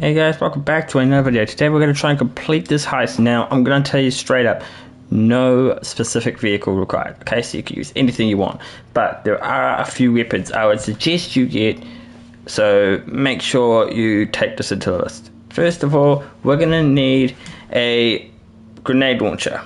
Hey guys, welcome back to another video. Today we're going to try and complete this heist. Now, I'm going to tell you straight up, no specific vehicle required. Okay, so you can use anything you want. But there are a few weapons I would suggest you get, so make sure you take this into the list. First of all, we're going to need a grenade launcher.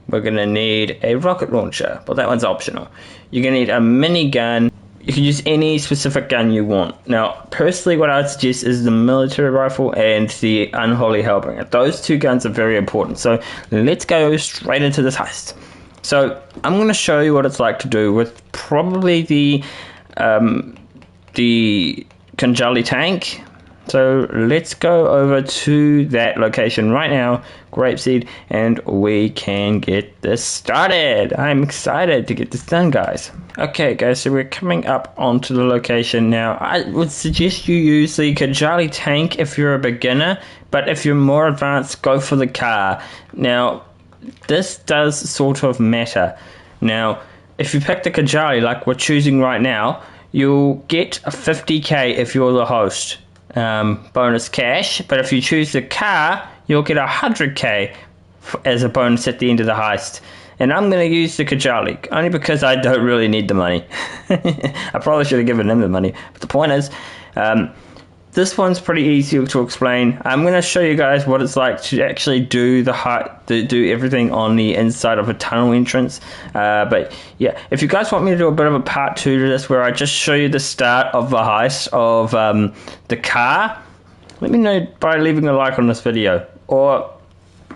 We're going to need a rocket launcher, but that one's optional. You're going to need a minigun. You can use any specific gun you want. Now, personally, what I would suggest is the military rifle and the unholy hellbringer. Those two guns are very important. So let's go straight into this heist. So I'm going to show you what it's like to do with probably the Conjali tank. So let's go over to that location right now, Grapeseed, and we can get this started. I'm excited to get this done, guys. Okay, guys, so we're coming up onto the location now. I would suggest you use the Conjali tank if you're a beginner, but if you're more advanced, go for the car. Now, this does sort of matter. Now, if you pick the Conjali like we're choosing right now, you'll get a 50k if you're the host. Bonus cash, but if you choose the car, you'll get 100k as a bonus at the end of the heist. And I'm going to use the Conjali only because I don't really need the money. I probably should have given him the money, but the point is, this one's pretty easy to explain. I'm going to show you guys what it's like to actually do do everything on the inside of a tunnel entrance. But yeah, if you guys want me to do a bit of a part 2 to this, where I just show you the start of the heist of the car, let me know by leaving a like on this video. Or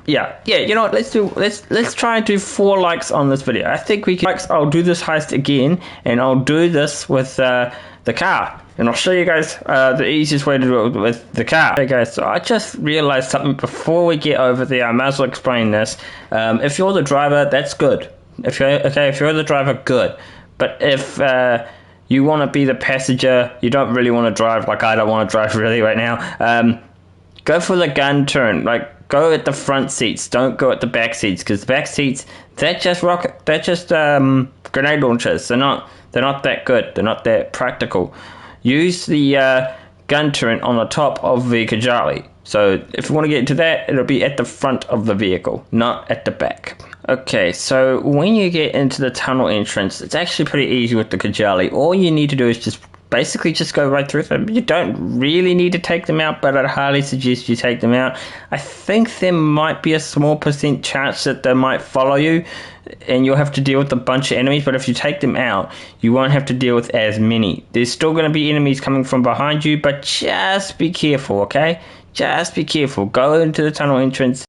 yeah, you know what? Let's try and do 4 likes on this video. I think we can. I'll do this heist again, and I'll do this with the car. And I'll show you guys the easiest way to do it with the car. Okay guys, so I just realized something before we get over there. I might as well explain this. If you're the driver, that's good. If you're the driver, good. But if you want to be the passenger, you don't really want to drive, like I don't want to drive really right now, go for the gun turn. Like, go at the front seats, don't go at the back seats, because the back seats, they're just grenade launchers. They're not that good. They're not that practical. Use the gun turret on the top of the Conjali. So if you want to get into that, it'll be at the front of the vehicle, not at the back. Okay, so when you get into the tunnel entrance, it's actually pretty easy with the Conjali. All you need to do is just go right through them. You don't really need to take them out, but I'd highly suggest you take them out. I think there might be a small % chance that they might follow you, and you'll have to deal with a bunch of enemies, but if you take them out, you won't have to deal with as many. There's still going to be enemies coming from behind you, but just be careful, okay? Just be careful. Go into the tunnel entrance.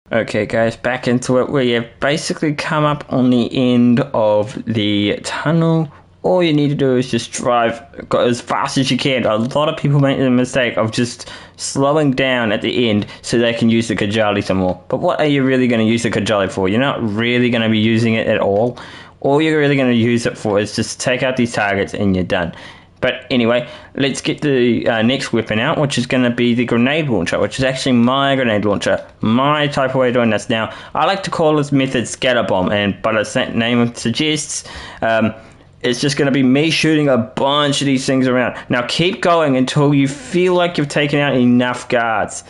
Okay guys, back into it. We have basically come up on the end of the tunnel. All you need to do is just go as fast as you can. A lot of people make the mistake of just slowing down at the end so they can use the Conjali some more. But what are you really going to use the Conjali for? You're not really going to be using it at all. All you're really going to use it for is just take out these targets and you're done. But anyway, let's get the next weapon out, which is going to be the grenade launcher, which is actually my grenade launcher. My type of way of doing this. Now, I like to call this method scatter bomb, but as that name suggests, it's just going to be me shooting a bunch of these things around. Now, keep going until you feel like you've taken out enough guards.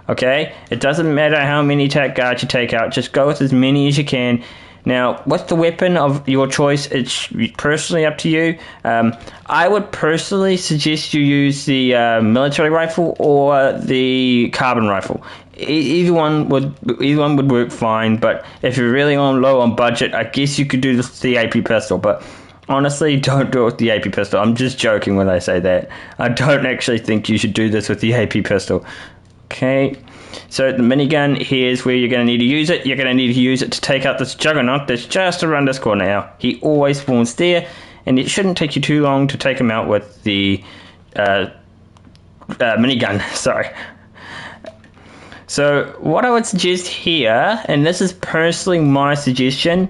Okay? It doesn't matter how many guards you take out. Just go with as many as you can. Now, what's the weapon of your choice? It's personally up to you. I would personally suggest you use the military rifle or the carbon rifle. Either one would work fine, but if you're really low on budget, I guess you could do the AP pistol, but honestly, don't do it with the AP pistol. I'm just joking when I say that. I don't actually think you should do this with the AP pistol. Okay. So the minigun, here's where you're going to need to use it. You're going to need to use it to take out this juggernaut that's just around this corner now. He always spawns there, and it shouldn't take you too long to take him out with the minigun. Sorry. So what I would suggest here, and this is personally my suggestion,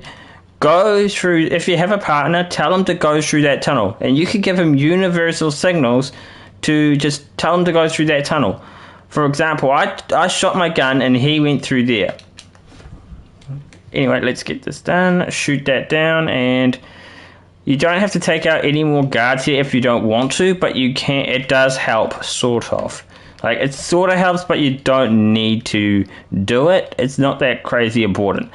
go through, if you have a partner, tell him to go through that tunnel. And you could give him universal signals to just tell him to go through that tunnel. For example, I shot my gun and he went through there. anyway, let's get this done. Shoot that down, and you don't have to take out any more guards here if you don't want to, but you can. It does help, sort of. Like, it sort of helps, but you don't need to do it. It's not that crazy important.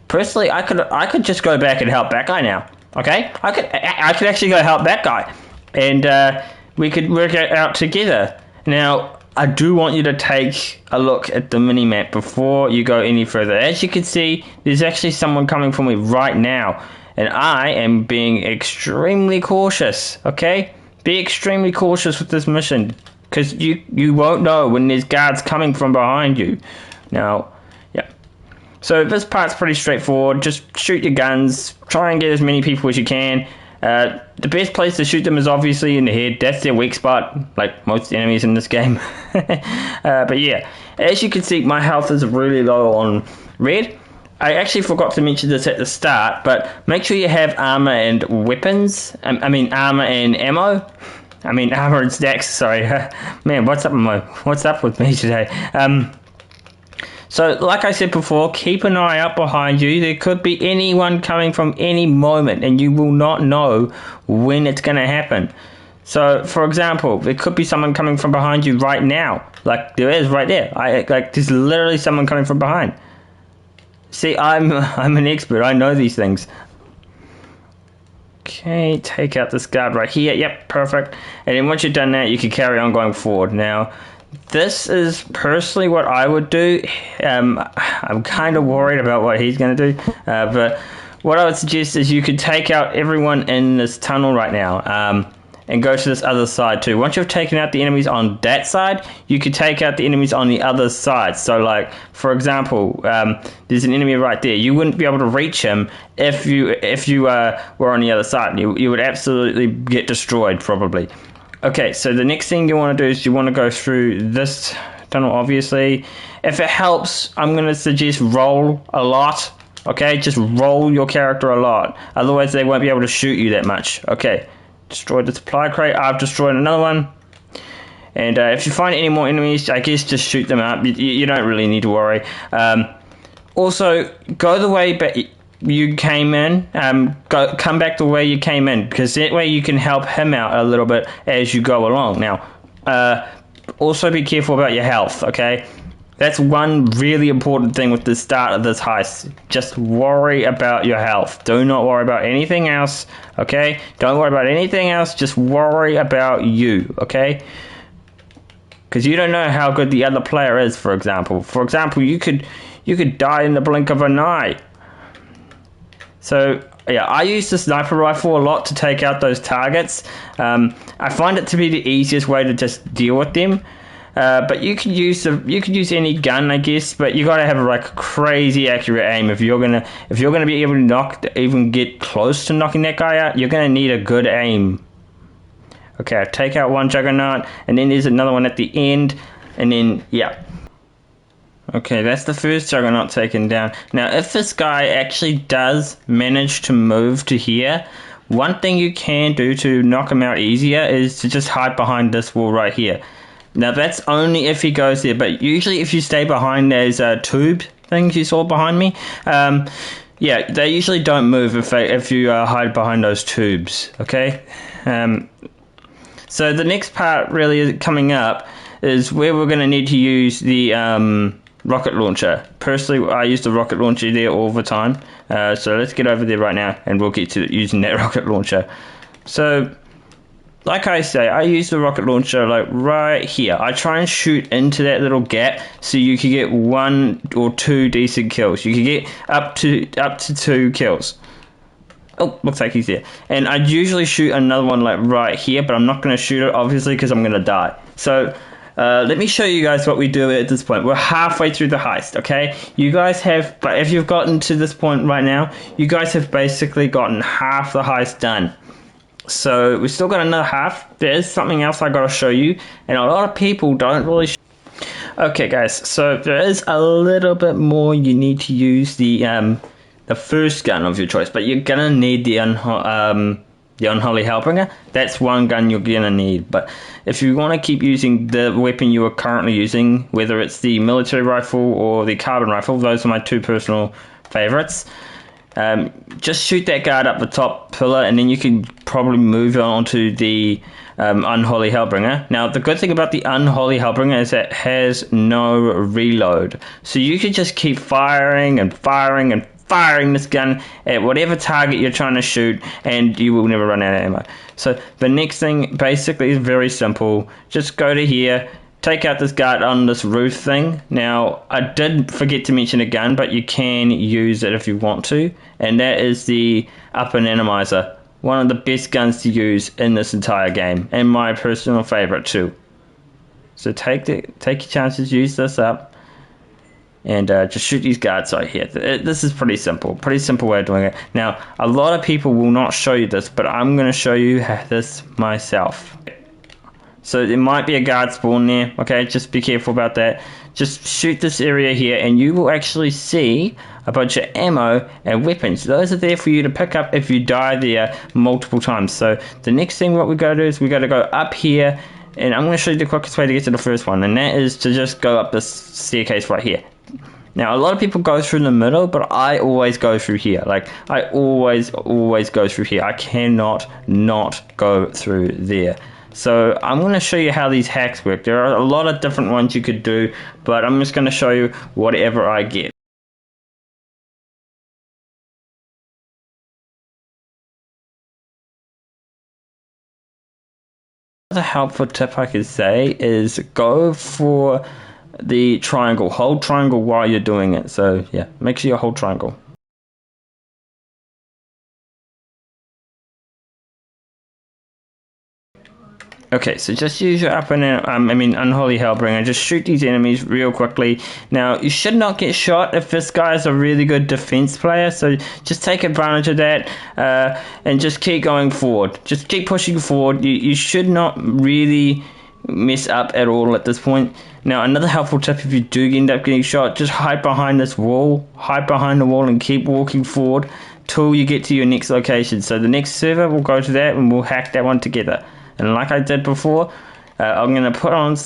Personally, I could just go back and help that guy now. Okay, I could actually go help that guy, and we could work it out together. Now, I do want you to take a look at the mini-map before you go any further. As you can see, there's actually someone coming for me right now, and I am being extremely cautious, okay? Be extremely cautious with this mission, because you won't know when there's guards coming from behind you. Now, yeah. So this part's pretty straightforward. Just shoot your guns, try and get as many people as you can. The best place to shoot them is obviously in the head. That's their weak spot, like most enemies in this game. But yeah, as you can see, my health is really low on red. I actually forgot to mention this at the start, but make sure you have armor and weapons. I mean armor and ammo. I mean armor and stacks. Sorry, man, what's up with me today? So, like I said before, keep an eye out behind you. There could be anyone coming from any moment, and you will not know when it's going to happen. So, for example, there could be someone coming from behind you right now. Like, there is right there. There's literally someone coming from behind. See, I'm an expert. I know these things. Okay, take out this guard right here. Yep, perfect. And then once you've done that, you can carry on going forward. Now, this is personally what I would do. I'm kind of worried about what he's going to do. But what I would suggest is you could take out everyone in this tunnel right now. And go to this other side too. Once you've taken out the enemies on that side, you could take out the enemies on the other side. So, like, for example, there's an enemy right there. You wouldn't be able to reach him if you were on the other side. You would absolutely get destroyed, probably. Okay, so the next thing you want to do is you want to go through this tunnel, obviously. If it helps, I'm going to suggest roll a lot. Okay, just roll your character a lot. Otherwise, they won't be able to shoot you that much. Okay. Destroyed the supply crate. I've destroyed another one. And if you find any more enemies, I guess just shoot them up. You don't really need to worry. Also, go the way you came in. Come back the way you came in, because that way you can help him out a little bit as you go along. Now, also be careful about your health, okay? That's one really important thing with the start of this heist. Just worry about your health. Do not worry about anything else, okay? Don't worry about anything else. Just worry about you, okay? Because you don't know how good the other player is, for example. For example, you could die in the blink of an eye. So, yeah, I use the sniper rifle a lot to take out those targets. I find it to be the easiest way to just deal with them. But you could use any gun, I guess. But you gotta have like crazy accurate aim if you're gonna be able to even get close to knocking that guy out. You're gonna need a good aim. Okay, I take out one juggernaut, and then there's another one at the end, and then yeah. Okay, that's the first juggernaut taken down. Now, if this guy actually does manage to move to here, one thing you can do to knock him out easier is to just hide behind this wall right here. Now, that's only if he goes there, but usually if you stay behind those tube things you saw behind me, yeah, they usually don't move if you hide behind those tubes, okay? So the next part really is coming up is where we're going to need to use the rocket launcher. Personally, I use the rocket launcher there all the time, so let's get over there right now, and we'll get to using that rocket launcher. So, like I say, I use the rocket launcher like right here. I try and shoot into that little gap so you can get 1 or 2 decent kills. You can get up to 2 kills. Oh, looks like he's there. And I usually shoot another one like right here, but I'm not going to shoot it obviously because I'm going to die. So let me show you guys what we do at this point. We're halfway through the heist, okay? You guys have, but if you've gotten to this point right now, you guys have basically gotten half the heist done. So we've still got another half. There's something else I gotta show you, and a lot of people don't really okay guys, so there is a little bit more. You need to use the first gun of your choice, but you're gonna need the Unholy Hellbringer. That's one gun you're gonna need. But if you want to keep using the weapon you are currently using, whether it's the military rifle or the carbon rifle, those are my two personal favorites. Just shoot that guard up the top pillar, and then you can probably move on to the Unholy Hellbringer. Now, the good thing about the Unholy Hellbringer is that it has no reload. So you can just keep firing and firing and firing this gun at whatever target you're trying to shoot, and you will never run out of ammo. So the next thing basically is very simple. Just go to here, take out this guard on this roof thing. Now, I did forget to mention a gun, but you can use it if you want to, and that is the Up and Animizer. One of the best guns to use in this entire game, and my personal favorite too. So take your chances, use this up, and just shoot these guards right here. This is pretty simple way of doing it. Now, a lot of people will not show you this, but I'm going to show you this myself. So there might be a guard spawn there, okay? Just be careful about that. Just shoot this area here, and you will actually see a bunch of ammo and weapons. Those are there for you to pick up if you die there multiple times. So the next thing what we got to do is we got to go up here, and I'm going to show you the quickest way to get to the first one, and that is to just go up this staircase right here. Now, a lot of people go through the middle, but I always go through here. Like, I always go through here. I cannot not go through there. So I'm going to show you how these hacks work. There are a lot of different ones you could do, but I'm just going to show you whatever I get. Another helpful tip I could say is go for the triangle. Hold triangle while you're doing it. So yeah, make sure you hold triangle. Okay, so just use your Unholy Hellbringer. Just shoot these enemies real quickly. Now, you should not get shot if this guy is a really good defense player, so just take advantage of that and just keep going forward. Just keep pushing forward. You should not really mess up at all at this point. Now, another helpful tip, if you do end up getting shot, just hide behind this wall. Hide behind the wall and keep walking forward till you get to your next location. So the next server, we'll go to that and we'll hack that one together. And like I did before, I'm gonna put on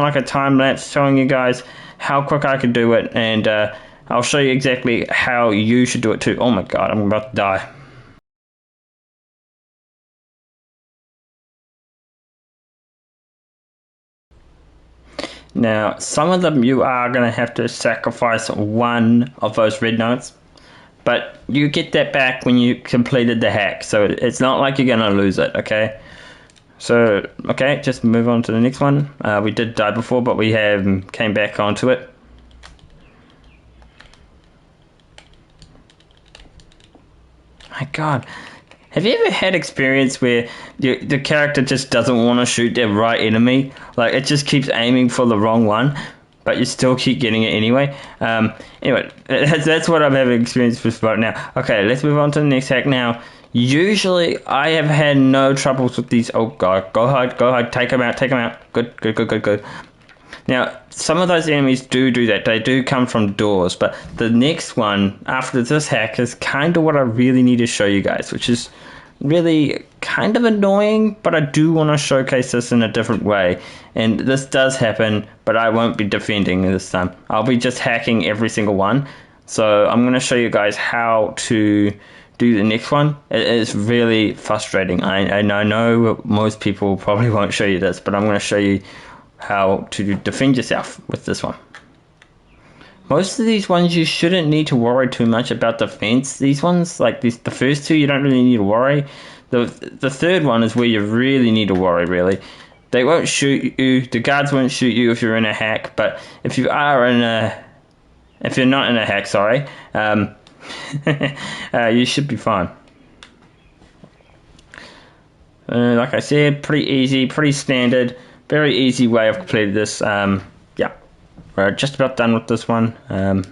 like a time lapse showing you guys how quick I can do it, and I'll show you exactly how you should do it too. Oh my god, I'm about to die. Now, some of them you are gonna have to sacrifice one of those red notes, but you get that back when you completed the hack, so it's not like you're gonna lose it, okay? So, okay, just move on to the next one. We did die before, but we came back onto it. My god. Have you ever had experience where the character just doesn't want to shoot their right enemy? Like, it just keeps aiming for the wrong one, but you still keep getting it anyway? Anyway, that's what I'm having experience with right now. Okay, let's move on to the next hack now. Usually, I have had no troubles with these. Oh god, go hide, take them out. Good. Now, some of those enemies do that. They do come from doors, but the next one after this hack is kind of what I really need to show you guys, which is really kind of annoying, but I do want to showcase this in a different way. And this does happen, but I won't be defending this time. I'll be just hacking every single one. So I'm going to show you guys how to do the next one. It is really frustrating. I know most people probably won't show you this, but I'm going to show you how to defend yourself with this one. Most of these ones you shouldn't need to worry too much about defense. These ones, like the first two, you don't really need to worry. The third one is where you really need to worry, really. They won't shoot you. The guards won't shoot you if you're in a hack, but if you're not in a hack, sorry, you should be fine. Like I said, pretty easy, pretty standard, very easy way I've completed this. Yeah, we're just about done with this one. Move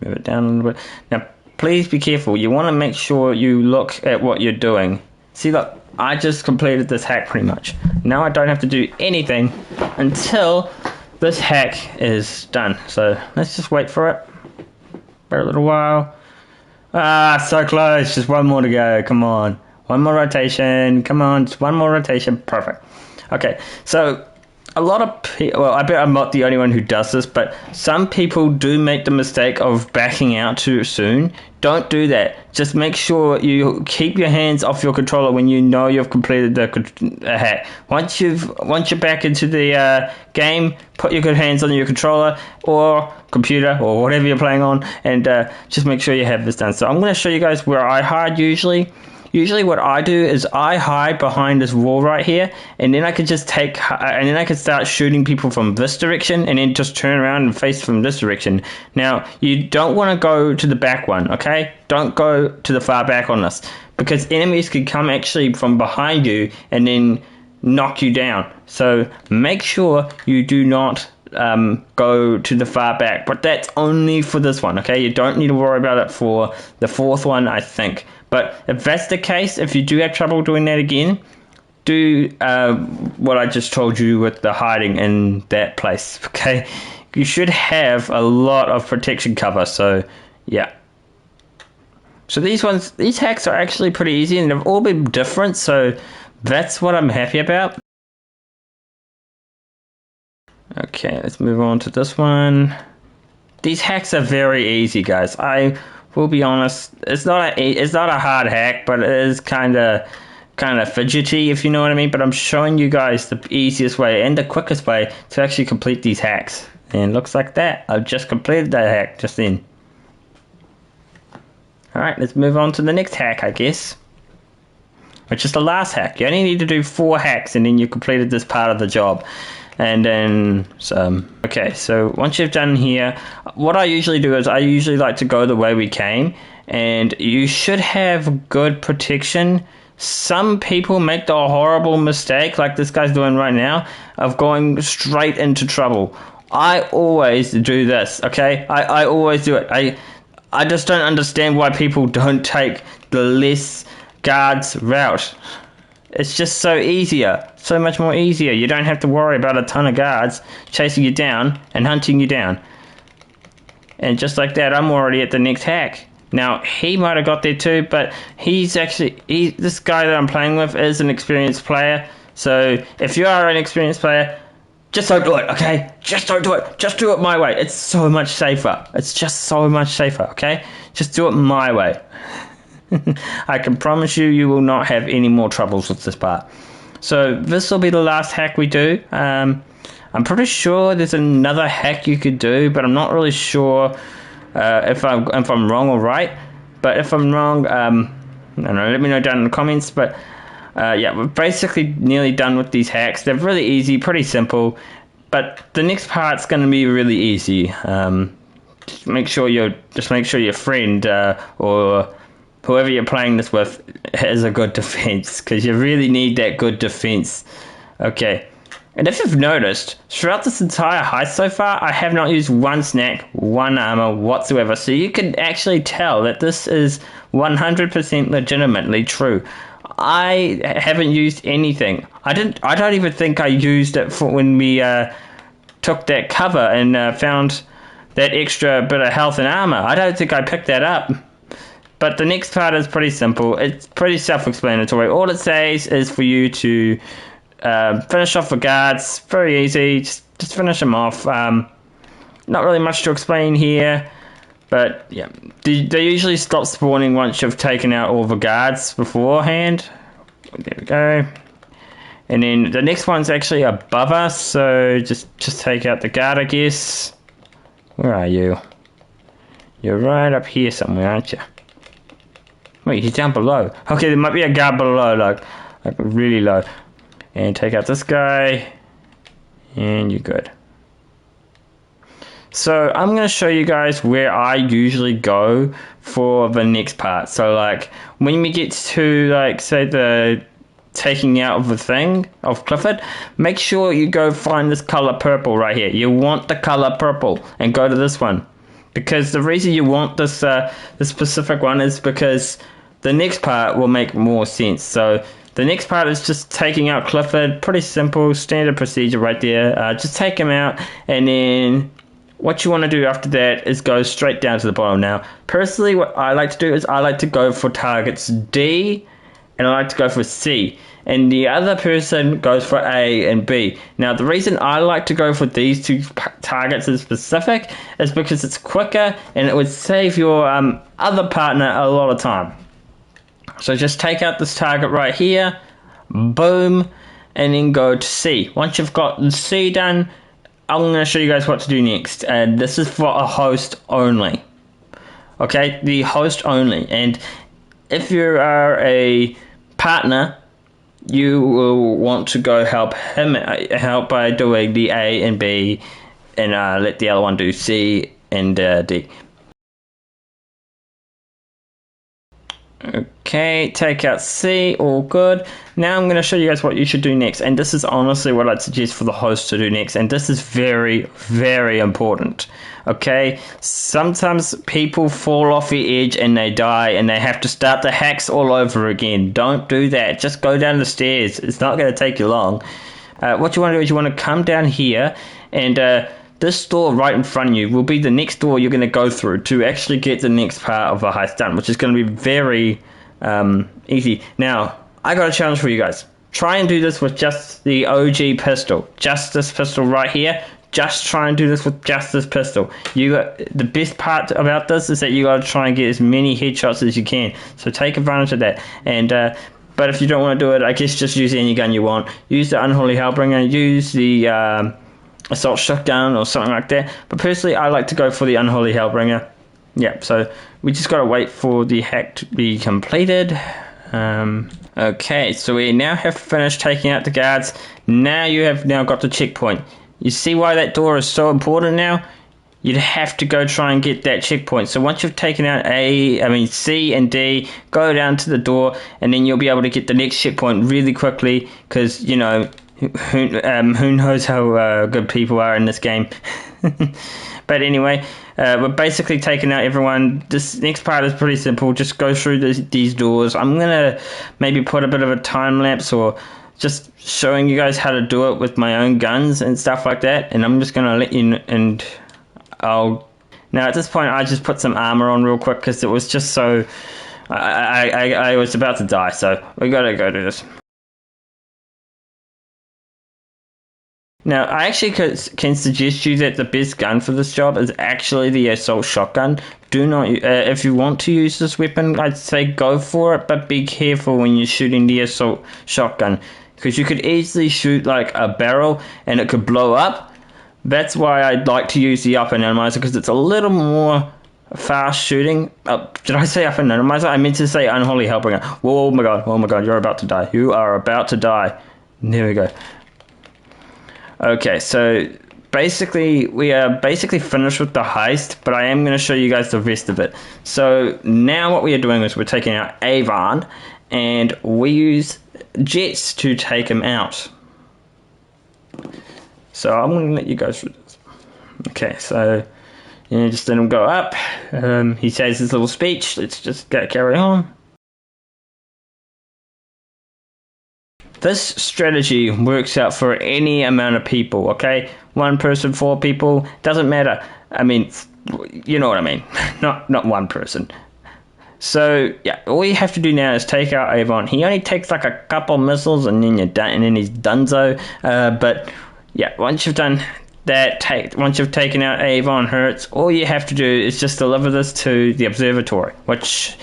it down a little bit. Now, please be careful. You want to make sure you look at what you're doing. See, look, I just completed this hack pretty much. Now I don't have to do anything until this hack is done. So let's just wait for it for a little while. Ah, so close. Just one more to go. Come on. One more rotation. Come on. Just one more rotation. Perfect. Okay. So a lot of people, well, I bet I'm not the only one who does this, but some people do make the mistake of backing out too soon. Don't do that. Just make sure you keep your hands off your controller when you know you've completed the hack. Once you're back into the game, put your good hands on your controller or computer or whatever you're playing on, and just make sure you have this done. So I'm going to show you guys where I hide usually. Usually what I do is I hide behind this wall right here, and then I could just start shooting people from this direction, and then just turn around and face from this direction. Now, you don't want to go to the back one, okay? Don't go to the far back on this, because enemies could come actually from behind you and then knock you down. So make sure you do not go to the far back, but that's only for this one, okay? You don't need to worry about it for the fourth one, I think. But if that's the case, if you do have trouble doing that again, do what I just told you with the hiding in that place, okay? You should have a lot of protection cover, so yeah. So these hacks are actually pretty easy, and they've all been different, so that's what I'm happy about. Okay, let's move on to this one. These hacks are very easy, guys. I will be honest, it's not a hard hack, but it is kind of fidgety, if you know what I mean. But I'm showing you guys the easiest way and the quickest way to actually complete these hacks. And looks like that. I've just completed that hack just then. Alright, let's move on to the next hack, I guess. Which is the last hack. You only need to do 4 hacks and then you completed this part of the job. And then okay, so once you've done here, what I usually do is I usually like to go the way we came, and you should have good protection. Some people make the horrible mistake, like this guy's doing right now, of going straight into trouble. I always do this, okay? I always do it. I just don't understand why people don't take the less guards route. It's just so much more easier. You don't have to worry about a ton of guards chasing you down and hunting you down. And just like that, I'm already at the next hack. Now, he might have got there too, but this guy that I'm playing with is an experienced player. So if you are an experienced player, just don't do it, okay? Just don't do it. Just do it my way. It's so much safer. It's just so much safer, okay? Just do it my way. I can promise you will not have any more troubles with this part. So this will be the last hack we do. I'm pretty sure there's another hack you could do, but I'm not really sure if I'm wrong or right. But if I'm wrong, I don't know, let me know down in the comments. But yeah, we're basically nearly done with these hacks. They're really easy, pretty simple. But the next part's going to be really easy. Just make sure your friend or whoever you're playing this with has a good defense, because you really need that good defense. Okay, and if you've noticed, throughout this entire heist so far, I have not used one snack, one armor whatsoever, so you can actually tell that this is 100% legitimately true. I haven't used anything. I don't even think I used it for when we took that cover and found that extra bit of health and armor. I don't think I picked that up. But the next part is pretty simple. It's pretty self-explanatory. All it says is for you to finish off the guards. Very easy. Just finish them off. Not really much to explain here. But yeah, they usually stop spawning once you've taken out all the guards beforehand. There we go. And then the next one's actually above us. So just take out the guard, I guess. Where are you? You're right up here somewhere, aren't you? Wait, he's down below. Okay, there might be a guard below, like really low. And take out this guy. And you're good. So I'm going to show you guys where I usually go for the next part. So like when we get to like say the taking out of the thing of Clifford, make sure you go find this color purple right here. You want the color purple and go to this one. Because the reason you want this specific one is because the next part will make more sense. So the next part is just taking out Clifford. Pretty simple, standard procedure right there. Just take him out, and then what you want to do after that is go straight down to the bottom. Now, personally, what I like to do is I like to go for targets D and I like to go for C. And the other person goes for A and B. Now, the reason I like to go for these two targets in specific is because it's quicker and it would save your other partner a lot of time. So just take out this target right here, boom, and then go to C. Once you've got the C done, I'm going to show you guys what to do next. And this is for a host only. Okay, the host only. And if you are a partner, you will want to go help by doing the A and B, and let the other one do C and D. Okay, take out C, all good. Now I'm going to show you guys what you should do next, and this is honestly what I'd suggest for the host to do next, and this is very, very important. Okay, sometimes people fall off the edge and they die and they have to start the hacks all over again. Don't do that. Just go down the stairs. It's not going to take you long. What you want to do is you want to come down here, and this door right in front of you will be the next door you're going to go through to actually get the next part of the heist done, which is going to be very easy. Now, I got a challenge for you guys. Try and do this with just the OG pistol. Just this pistol right here. Just try and do this with just this pistol. The best part about this is that you got to try and get as many headshots as you can. So take advantage of that. And but if you don't want to do it, I guess just use any gun you want. Use the Unholy Hellbringer. Use the assault shotgun or something like that. But personally, I like to go for the Unholy Hellbringer. Yeah. So we just got to wait for the hack to be completed. Okay. So we now have finished taking out the guards. Now you have got the checkpoint. You see why that door is so important now? You'd have to go try and get that checkpoint. So once you've taken out C and D, go down to the door, and then you'll be able to get the next checkpoint really quickly, because, you know, who knows how good people are in this game. But anyway, we're basically taking out everyone. This next part is pretty simple. Just go through these doors. I'm going to maybe put a bit of a time lapse or just showing you guys how to do it with my own guns and stuff like that, and I'm just going to let you and now at this point I just put some armor on real quick because it was just so I was about to die, so we gotta go do this. Now, I actually can suggest you that the best gun for this job is actually the assault shotgun. Do not, if you want to use this weapon, I'd say go for it, but be careful when you're shooting the assault shotgun, because you could easily shoot like a barrel and it could blow up. That's why I'd like to use the upper anonymizer, because it's a little more fast shooting. Did I say upper anonymizer? I meant to say Unholy Hellbringer. Oh my god, you're about to die. You are about to die. There we go. Okay, so basically we are finished with the heist, but I am going to show you guys the rest of it. So now what we are doing is we're taking out Avon, and we use jets to take him out. So I'm going to let you go through this. Okay, so just let him go up. He says his little speech. Let's just carry on. This strategy works out for any amount of people, okay? 1 person, 4 people, doesn't matter. I mean, you know what I mean. Not 1 person. So, yeah, all you have to do now is take out Avon. He only takes like a couple missiles and then you're done, and then he's donezo. But, yeah, once you've done that, once you've taken out Avon Hertz, all you have to do is just deliver this to the observatory, which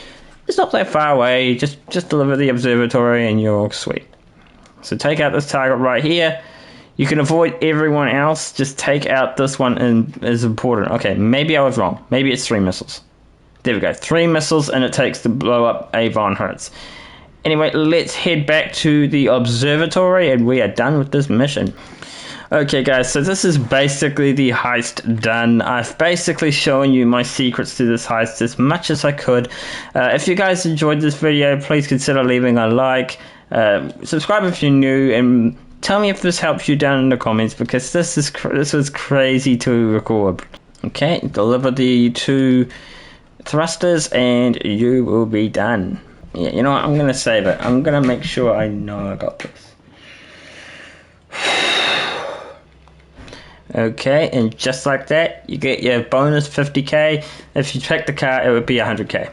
is not that far away. Just deliver the observatory and you're all sweet. So take out this target right here. You can avoid everyone else. Just take out this one, and is important. Okay, maybe I was wrong. Maybe it's 3 missiles. There we go. 3 missiles, and it takes to blow up Avon Hertz. Anyway, let's head back to the observatory, and we are done with this mission. Okay, guys, so this is basically the heist done. I've basically shown you my secrets to this heist as much as I could. If you guys enjoyed this video, please consider leaving a like. Subscribe if you're new, and tell me if this helps you down in the comments, because this was crazy to record. Okay, deliver the 2 thrusters and you will be done. Yeah, you know what, I'm gonna save it. I'm gonna make sure I know I got this. Okay, and just like that, you get your bonus 50k. If you check the car, it would be 100k.